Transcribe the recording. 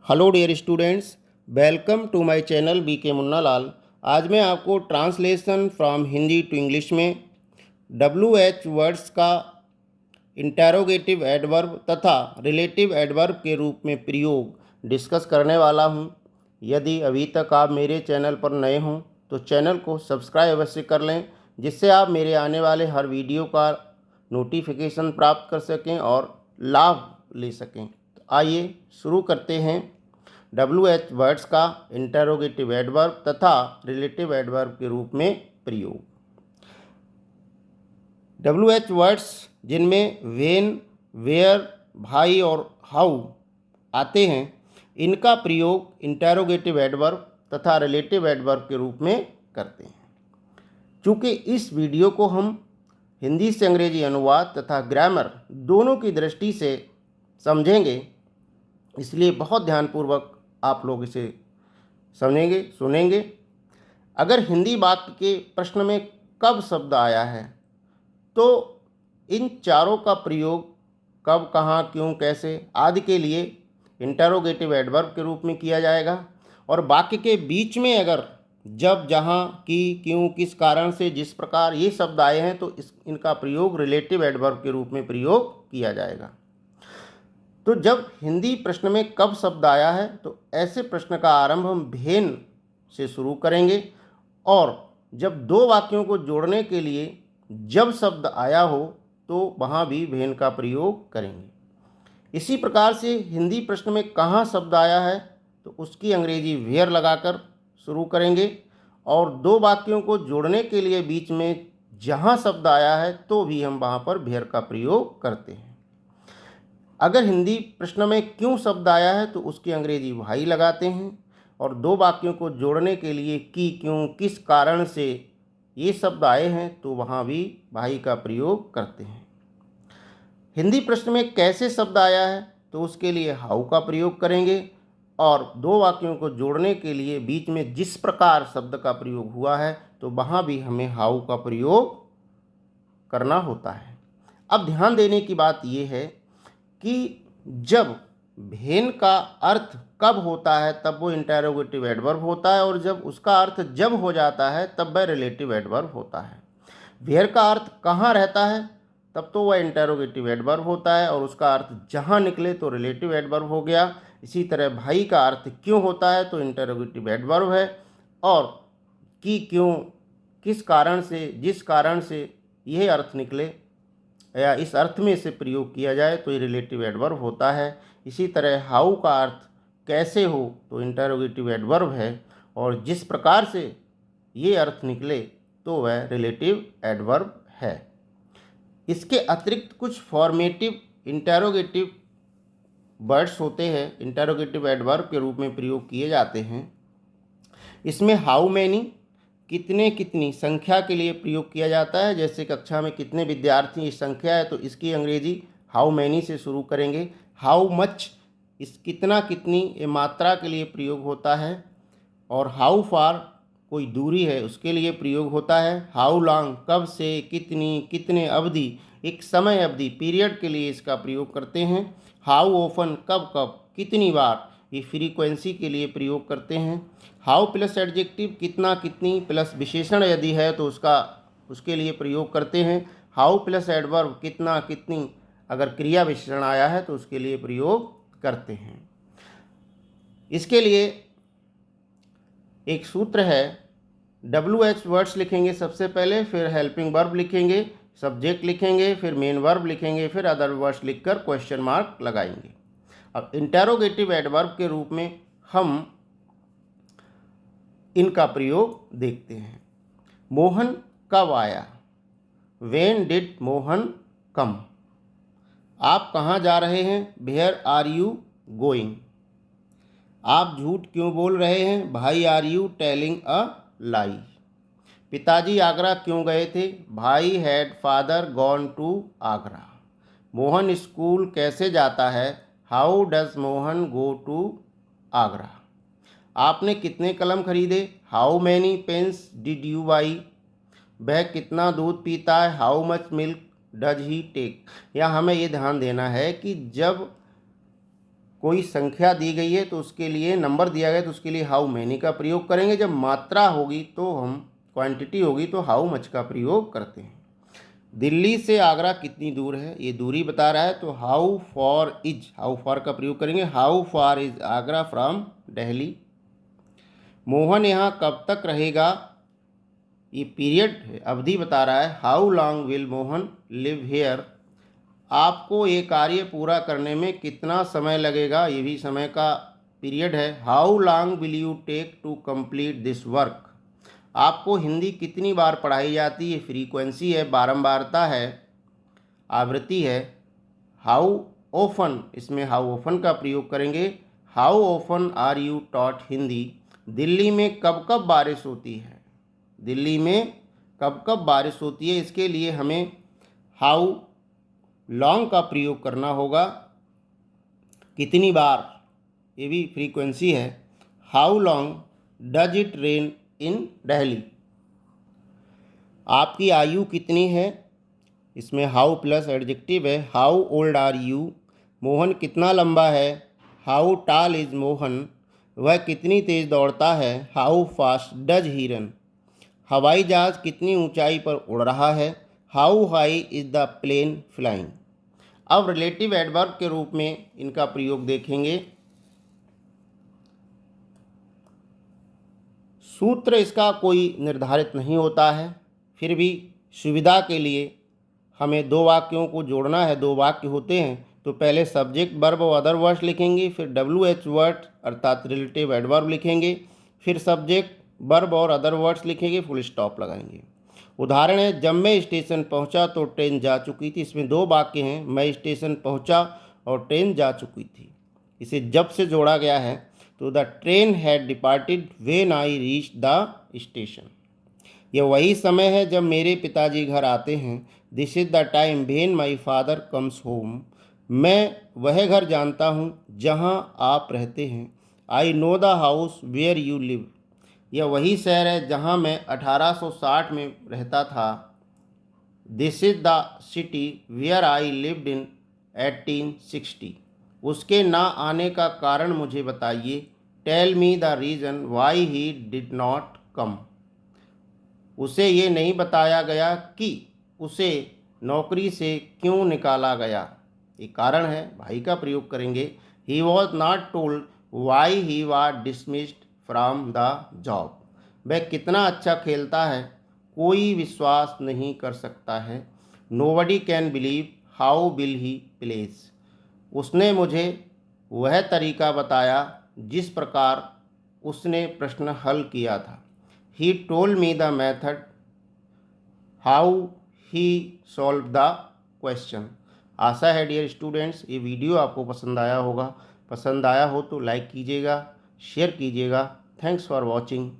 Hello dear students, welcome to my channel BK Munna Lal. आज मैं आपको translation from Hindi to English में WH वर्ड्स का इंटेरोगेटिव एडवर्ब तथा रिलेटिव एडवर्ब के रूप में प्रयोग डिस्कस करने वाला हूं। यदि अभी तक आप मेरे चैनल पर नए हों तो चैनल को सब्सक्राइब अवश्य कर लें, जिससे आप मेरे आने वाले हर वीडियो का नोटिफिकेशन प्राप्त कर सकें और लाभ ले सकें। तो आइए शुरू करते हैं WH वर्ड्स का इंटेरोगेटिव एडवर्ब तथा रिलेटिव एडवर्ब के रूप में प्रयोग। WH वर्ड्स जिनमें वेन, वेयर, भाई और हाउ आते हैं, इनका प्रयोग इंटेरोगेटिव एडवर्ब तथा रिलेटिव एडवर्ब के रूप में करते हैं। चूँकि इस वीडियो को हम हिंदी से अंग्रेजी अनुवाद तथा ग्रामर दोनों की दृष्टि से समझेंगे, इसलिए बहुत ध्यानपूर्वक आप लोग इसे समझेंगे, सुनेंगे। अगर हिंदी वाक्य के प्रश्न में कब शब्द आया है तो इन चारों का प्रयोग कब, कहाँ, क्यों, कैसे आदि के लिए इंटेरोगेटिव एडवर्ब के रूप में किया जाएगा। और वाक्य के बीच में अगर जब, जहाँ, की, क्यों, किस कारण से, जिस प्रकार ये शब्द आए हैं तो इनका प्रयोग रिलेटिव एडवर्ब के रूप में प्रयोग किया जाएगा। तो जब हिंदी प्रश्न में कब शब्द आया है तो ऐसे प्रश्न का आरंभ हम भेन से शुरू करेंगे, और जब दो वाक्यों को जोड़ने के लिए जब शब्द आया हो तो वहाँ भी भेन का प्रयोग करेंगे। इसी प्रकार से हिंदी प्रश्न में कहाँ शब्द आया है तो उसकी अंग्रेजी वेयर लगाकर शुरू करेंगे, और दो वाक्यों को जोड़ने के लिए बीच में जहाँ शब्द आया है तो भी हम वहाँ पर वेयर का प्रयोग करते हैं। अगर हिंदी प्रश्न में क्यों शब्द आया है तो उसकी अंग्रेजी व्हाई लगाते हैं, और दो वाक्यों को जोड़ने के लिए की, क्यों, किस कारण से ये शब्द आए हैं तो वहाँ भी व्हाई का प्रयोग करते हैं। हिंदी प्रश्न में कैसे शब्द आया है तो उसके लिए हाउ का प्रयोग करेंगे, और दो वाक्यों को जोड़ने के लिए बीच में जिस प्रकार शब्द का प्रयोग हुआ है तो वहाँ भी हमें हाउ का प्रयोग करना होता है। अब ध्यान देने की बात यह है कि जब भेन का अर्थ कब होता है तब वो इंटेरोगेटिव एडवर्ब होता है, और जब उसका अर्थ जब हो जाता है तब वह रिलेटिव एडवर्ब होता है। वेयर का अर्थ कहाँ रहता है तब तो वह इंटेरोगेटिव एडवर्ब होता है, और उसका अर्थ जहाँ निकले तो रिलेटिव एडवर्ब हो गया। इसी तरह भाई का अर्थ क्यों होता है तो इंटेरोगेटिव एडवर्ब है, और कि, क्यों, किस कारण से, जिस कारण से यह अर्थ निकले या इस अर्थ में इसे प्रयोग किया जाए तो ये रिलेटिव एडवर्ब होता है। इसी तरह हाउ का अर्थ कैसे हो तो इंटेरोगेटिव एडवर्ब है, और जिस प्रकार से ये अर्थ निकले तो वह रिलेटिव एडवर्ब है। इसके अतिरिक्त कुछ फॉर्मेटिव इंटेरोगेटिव वर्ड्स होते हैं, इंटेरोगेटिव एडवर्ब के रूप में प्रयोग किए जाते हैं। इसमें हाउ मैनी, कितने, कितनी संख्या के लिए प्रयोग किया जाता है। जैसे कक्षा में कितने विद्यार्थी इस संख्या है तो इसकी अंग्रेजी हाउ मैनी से शुरू करेंगे। हाउ मच, इस कितना, कितनी ये मात्रा के लिए प्रयोग होता है। और हाउ फार, कोई दूरी है उसके लिए प्रयोग होता है। हाउ लॉन्ग, कब से, कितनी, कितने अवधि, एक समय अवधि, पीरियड के लिए इसका प्रयोग करते हैं। हाउ ऑफन, कब कब, कितनी बार, ये फ्रीक्वेंसी के लिए प्रयोग करते हैं। हाउ प्लस एडजेक्टिव, कितना, कितनी प्लस विशेषण यदि है तो उसके लिए प्रयोग करते हैं। हाउ प्लस एडवर्ब, कितना, कितनी, अगर क्रिया विशेषण आया है तो उसके लिए प्रयोग करते हैं। इसके लिए एक सूत्र है, WH वर्ड्स लिखेंगे सबसे पहले, फिर हेल्पिंग वर्ब लिखेंगे, सब्जेक्ट लिखेंगे, फिर मेन वर्ब लिखेंगे, फिर अदर वर्ड्स लिखकर क्वेश्चन मार्क लगाएंगे। अब इंटेरोगेटिव एडवर्ब के रूप में हम इनका प्रयोग देखते हैं। मोहन कब आया, व्हेन डिड मोहन कम। आप कहाँ जा रहे हैं, वेयर आर यू गोइंग। आप झूठ क्यों बोल रहे हैं, भाई are you telling a lie. पिताजी आगरा क्यों गए थे, भाई had father gone to Agra. Mohan school कैसे जाता है, how does Mohan go to Agra. आपने कितने कलम खरीदे, how many pens did you buy. वह कितना दूध पीता है, how much milk does he take. या हमें ये ध्यान देना है कि जब कोई संख्या दी गई है तो उसके लिए, नंबर दिया गया तो उसके लिए हाउ मैनी का प्रयोग करेंगे। जब मात्रा होगी तो हम, क्वांटिटी होगी तो हाउ मच का प्रयोग करते हैं। दिल्ली से आगरा कितनी दूर है, ये दूरी बता रहा है तो how for is, how for का प्रयोग करेंगे। How for is Agra from Delhi. Mohan यहाँ कब तक रहेगा, ये पीरियड है, अवधि बता रहा है। How long will Mohan live here. आपको ये कार्य पूरा करने में कितना समय लगेगा, ये भी समय का पीरियड है। How long will you take to complete this work. आपको हिंदी कितनी बार पढ़ाई जाती है, फ्रीक्वेंसी है, बारंबारता है, आवृत्ति है। हाउ ऑफन, इसमें हाउ ऑफन का प्रयोग करेंगे। How often are you taught Hindi. Delhi में कब कब बारिश होती है, दिल्ली में कब कब बारिश होती है, इसके लिए हमें हाउ लॉन्ग का प्रयोग करना होगा। कितनी बार, ये भी फ्रीक्वेंसी है। How long does it rain in Delhi. आपकी आयु कितनी है, इसमें हाउ प्लस एडजेक्टिव है। How old are you. Mohan कितना लंबा है, हाउ टॉल इज मोहन। वह कितनी तेज़ दौड़ता है, how fast does he run. हवाई जहाज़ कितनी ऊंचाई पर उड़ रहा है, how high is the plane flying. अब रिलेटिव एडवर्ब के रूप में इनका प्रयोग देखेंगे। सूत्र इसका कोई निर्धारित नहीं होता है, फिर भी सुविधा के लिए हमें दो वाक्यों को जोड़ना है। दो वाक्य होते हैं तो पहले सब्जेक्ट वर्ब और अदर वर्ड्स लिखेंगे, फिर WH वर्ड अर्थात रिलेटिव एडवर्ब लिखेंगे, फिर सब्जेक्ट वर्ब और अदर वर्ड्स लिखेंगे, फुल स्टॉप लगाएंगे। उदाहरण है, जब मैं स्टेशन पहुंचा तो ट्रेन जा चुकी थी। इसमें दो वाक्य हैं, मैं स्टेशन पहुंचा और ट्रेन जा चुकी थी। इसे जब से जोड़ा गया है तो the train had departed when I reach the station. यह वही समय है जब मेरे पिताजी घर आते हैं। This is the time when my father comes home. मैं वह घर जानता हूँ जहाँ आप रहते हैं। I know the house where you live. यह वही शहर है जहाँ मैं 1860 में रहता था। This is the city where I lived in 1860। उसके ना आने का कारण मुझे बताइए। Tell me the reason why he did not come. उसे ये नहीं बताया गया कि उसे नौकरी से क्यों निकाला गया। ये कारण है, भाई का प्रयोग करेंगे। He was not told why he was dismissed from the job. वह कितना अच्छा खेलता है, कोई विश्वास नहीं कर सकता है। Nobody can believe how will he place. उसने मुझे वह तरीका बताया जिस प्रकार उसने प्रश्न हल किया था। He told me the method how he solve the question. आशा है डियर स्टूडेंट्स ये वीडियो आपको पसंद आया होगा। पसंद आया हो तो लाइक कीजिएगा, शेयर कीजिएगा। Thanks for watching.